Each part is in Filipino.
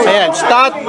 Ayan, start.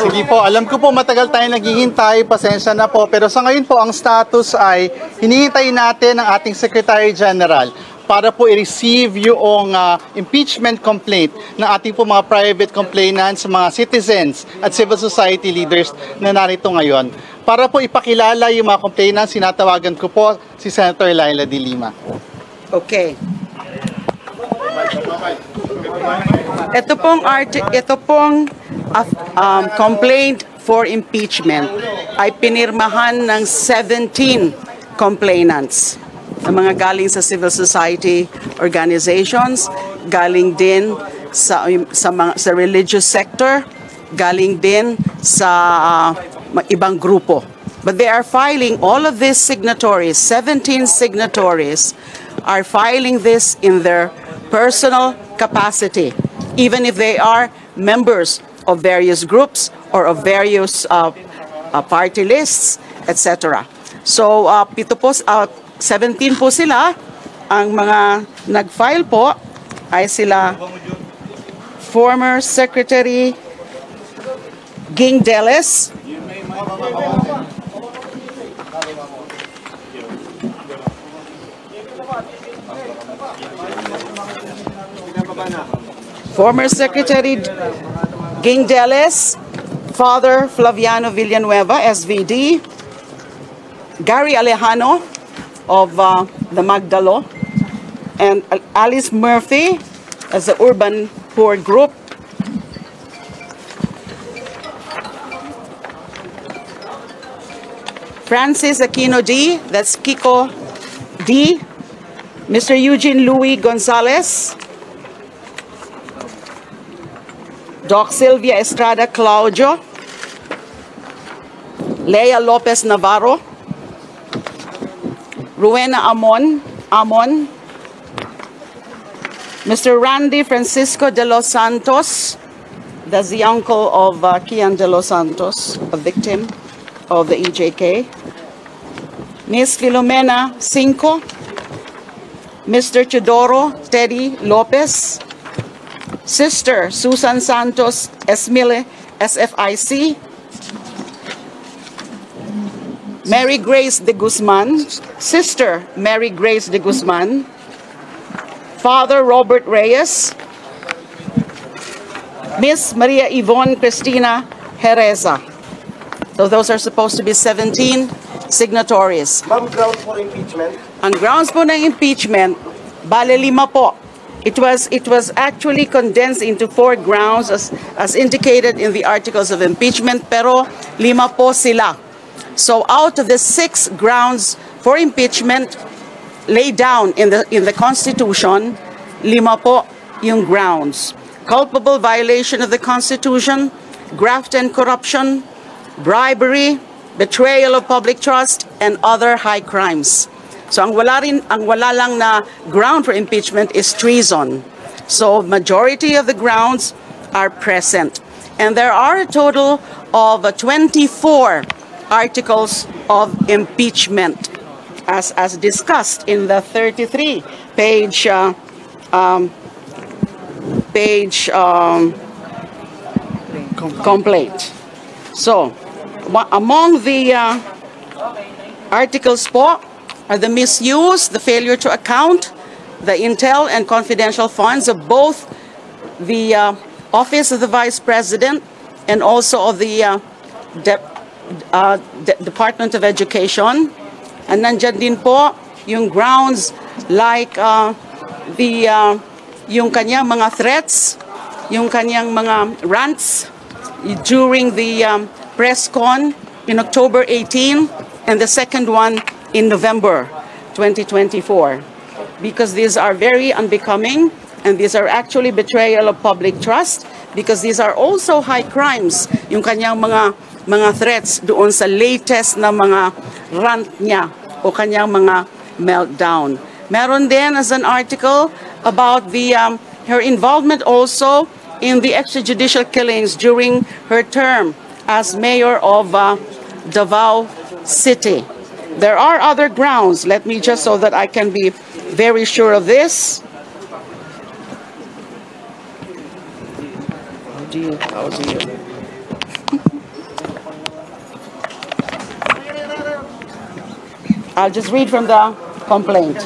Sige po, alam ko po matagal tayo naghihintay, pasensya na po. Pero sa ngayon po, ang status ay hinihintay natin ang ating Secretary General para po i-receive yung impeachment complaint ng ating po mga private complainants, mga citizens at civil society leaders na narito ngayon. Para po ipakilala yung mga complainants, sinatawagan ko po si Senator Laila De Lima. Okay. Ito pong complaint for impeachment ay pinirmahan ng 17 complainants. Ang mga galing sa civil society organizations, galing din sa religious sector, galing din sa ibang grupo. But they are filing all of these signatories, 17 signatories, are filing this in their personal capacity, even if they are members of various groups or of various party lists, etc. So, 17 po sila. Ang mga nag-file po ay sila former Secretary Ging Deles, former Secretary Ging Deles, Father Flaviano Villanueva, SVD, Gary Alejano of the Magdalo, and Alice Murphy as the Urban Poor Group, Francis Aquino D, that's Kiko D, Mr. Eugene Louis Gonzalez, Doc Sylvia Estrada Claudio, Lea Lopez Navarro, Rowena Amon, Mr. Randy Francisco de los Santos, that's the uncle of Kian de los Santos, a victim of the EJK, Ms. Filomena Cinco, Mr. Chidoro Teddy Lopez, Sister Susan Santos Esmile, SFIC, Mary Grace de Guzman, Sister Mary Grace de Guzman, Father Robert Reyes, Miss Maria Yvonne Cristina Jereza. So those are supposed to be 17 signatories. Ma'am, grounds for impeachment? Ang grounds po ng impeachment, bale 5 po. It was actually condensed into 4 grounds as indicated in the articles of impeachment, pero 5 po sila. So out of the 6 grounds for impeachment laid down in the Constitution, 5 po yung grounds. Culpable violation of the Constitution, graft and corruption, bribery, betrayal of public trust, and other high crimes. So ang wala lang na ground for impeachment is treason. So majority of the grounds are present. And there are a total of 24 articles of impeachment as discussed in the 33 page complaint. So among the articles po are the misuse, the failure to account, the intel and confidential funds of both the Office of the Vice President and also of the Department of Education. And nandyan din po yung grounds like yung kanyang mga threats, yung kanyang mga rants during the press con in October 18 and the second one in November 2024, because these are very unbecoming and these are actually betrayal of public trust, because these are also high crimes, yung kanyang mga threats doon sa latest na mga rant niya o kanyang mga meltdown. Meron din as an article about her involvement also in the extrajudicial killings during her term as mayor of Davao City. There are other grounds. Let me just, so that I can be very sure of this. How do you? I'll just read from the complaint.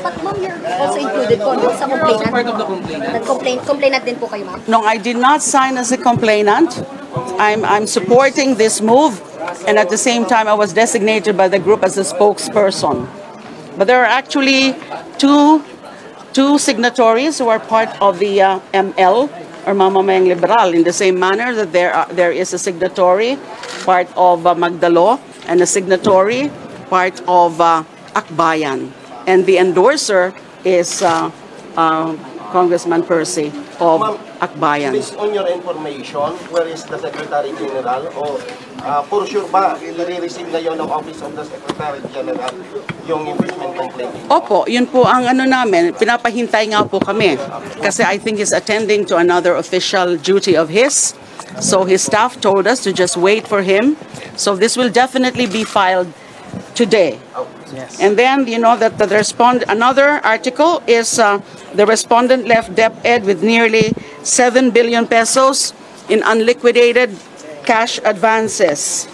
But ma'am, you're also included po sa complainant. Part of the complainant. Complainant din po kayo, ma'am. No, I did not sign as a complainant. I'm supporting this move, and at the same time, I was designated by the group as a spokesperson. But there are actually two signatories who are part of the ML, or Mamamayang Liberal, in the same manner that there is a signatory, part of Magdalo, and a signatory, part of Akbayan. And the endorser is Congressman Percy of Akbayan. Based on your information, where is the Secretary General? O for sure ba, i-receive na yun ng Office of the Secretary General yung impeachment complaint? Opo, yun po ang ano namin, pinapahintay nga po kami. Kasi I think he's attending to another official duty of his. So his staff told us to just wait for him. So this will definitely be filed today. Yes. And then, you know, that another article is the respondent left DepEd with nearly 7 billion pesos in unliquidated cash advances.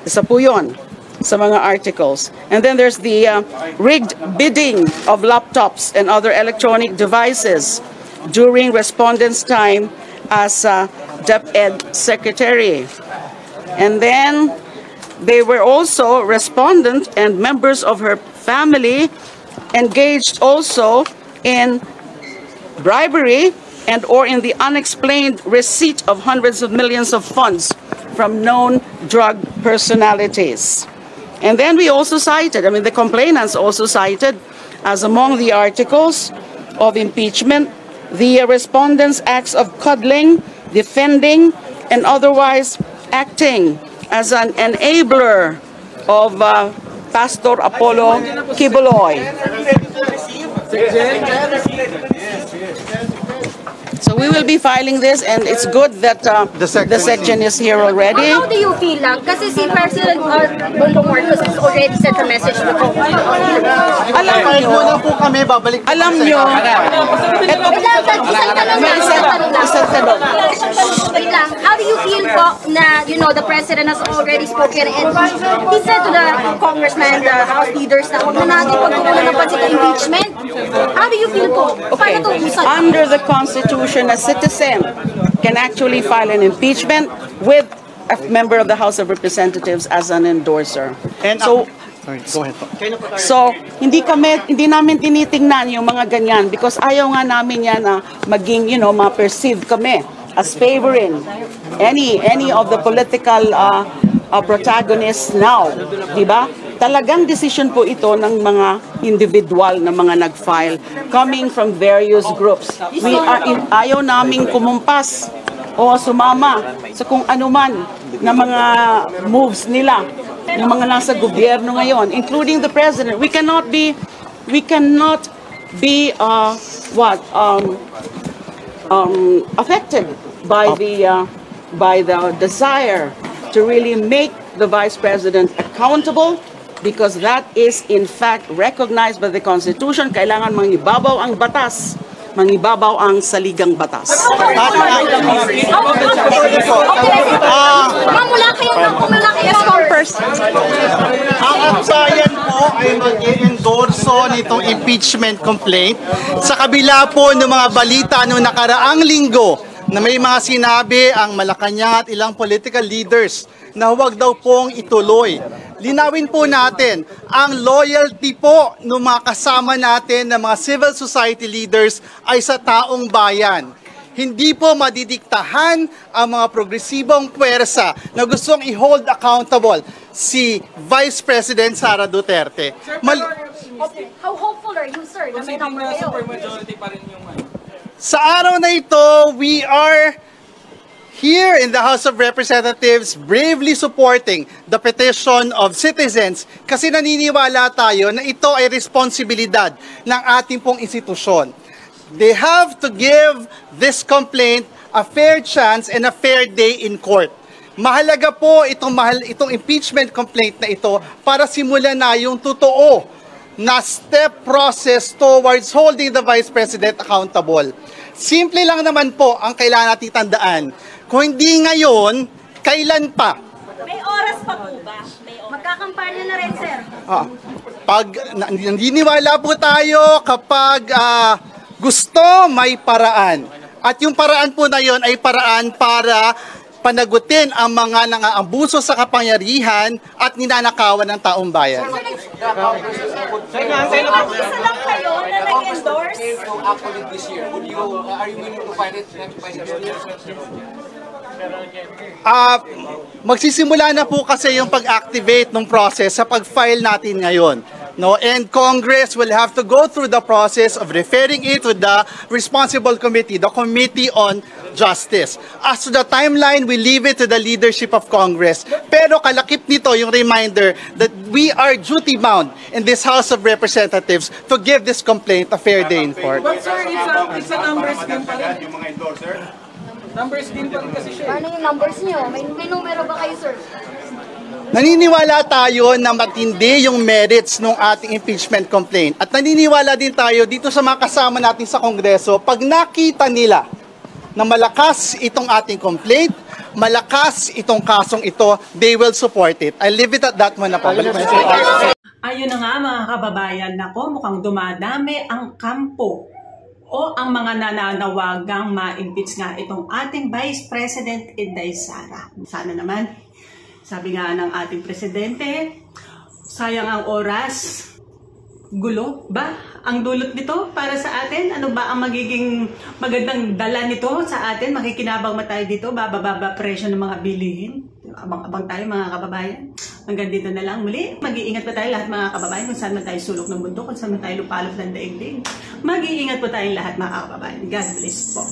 Isa po yun sa mga articles. And then there's the rigged bidding of laptops and other electronic devices during respondent's time as DepEd secretary. And then they were also, respondent and members of her family, engaged also in bribery and or in the unexplained receipt of hundreds of millions of funds from known drug personalities. And then we also cited, the complainants also cited, as among the articles of impeachment, the respondents' acts of coddling, defending, and otherwise acting as an enabler of Pastor Apollo Kibuloy. So we will be filing this, and it's good that the section is here already. How do you feel lang? Kasi si President Bongbong Marcos has already sent a message to the Alam nyo, Muna po kami, babalik po alam kami nyo, Isang tanong lang. Wait lang. How do you feel po na, the President has already spoken and he said to the congressman, the House leaders, na huwag na natin pagkukulan ng pansin ng impeachment? How do you feel po? okay, Paano ito? under the Constitution, a citizen can actually file an impeachment with a member of the House of Representatives as an endorser. And So, sorry, go ahead po. So, hindi namin tinitingnan yung mga ganyan because ayaw nga namin yan na maging, ma-perceive kami as favoring any of the political protagonists now, di ba? Talagang decision po ito ng mga individual na mga nag-file coming from various groups. Ayaw naming kumumpas o sumama sa kung anuman na mga moves nila ng mga nasa gobyerno ngayon, including the president. We cannot be affected by the desire to really make the vice president accountable, because that is in fact recognized by the Constitution. Kailangan mangibabaw ang batas, mangibabaw ang saligang batas. Ang Akbayan po ay mag-endorso nitong impeachment complaint sa kabila po ng mga balita noong nakaraang linggo na may mga sinabi ang Malacanang at ilang political leaders na huwag daw pong ituloy. Linawin po natin, ang loyalty po ng mga kasama natin na mga civil society leaders ay sa taong bayan. Hindi po madidiktahan ang mga progresibong puwersa na gustong i-hold accountable si Vice President Sara Duterte. How hopeful are you, sir? Na may number kayo? Sa araw na ito, we are here in the House of Representatives bravely supporting the petition of citizens kasi naniniwala tayo na ito ay responsibilidad ng ating pong institusyon. They have to give this complaint a fair chance and a fair day in court. Mahalaga po itong impeachment complaint na ito para simulan na yung totoo na step process towards holding the Vice President accountable. Simple lang naman po ang kailangan natin tandaan. Kung hindi ngayon, kailan pa? May oras pa po ba? Magkakampanya na rin, sir. Naniniwala po tayo kapag gusto, may paraan. At yung paraan po na yon ay paraan para panagutin ang mga nang-aabuso sa kapangyarihan at ninanakawan ng taong bayan. Isa lang kayo na nag-endorse. Magsisimula na po kasi yung pag-activate ng process sa pag-file natin ngayon. No, and Congress will have to go through the process of referring it to the responsible committee, the Committee on Justice. As to the timeline, we leave it to the leadership of Congress. Pero kalakip nito yung reminder that we are duty-bound in this House of Representatives to give this complaint a fair day in court. But sir, it's a numbers game pa rin. Yung mga endorser? Numbers game pa rin kasi siya. Paano yung numbers niyo? May numero ba kayo, sir? Naniniwala tayo na matindi yung merits ng ating impeachment complaint. At naniniwala din tayo dito sa mga kasama natin sa Kongreso, pag nakita nila na malakas itong ating complaint, malakas itong kasong ito, they will support it. I'll leave it at that muna po. Ayun na nga mga kababayan, nako mukhang dumadami ang kampo o ang mga nananawagang ma-impeach nga itong ating Vice President Inday Sara. Sana naman, sabi nga ng ating presidente, sayang ang oras, gulo ba ang dulot nito para sa atin? Ano ba ang magiging magandang dala nito sa atin? Makikinabang ba tayo dito? Bababa presyo ng mga bilihin? Abang-abang tayo mga kababayan. Hanggang dito na lang muli. Mag-iingat pa tayo lahat mga kababayan kung saan man tayo sulok ng mundo, kung saan man tayo lupalop ng daigdig. Mag-iingat po tayong lahat mga kababayan. God bless po.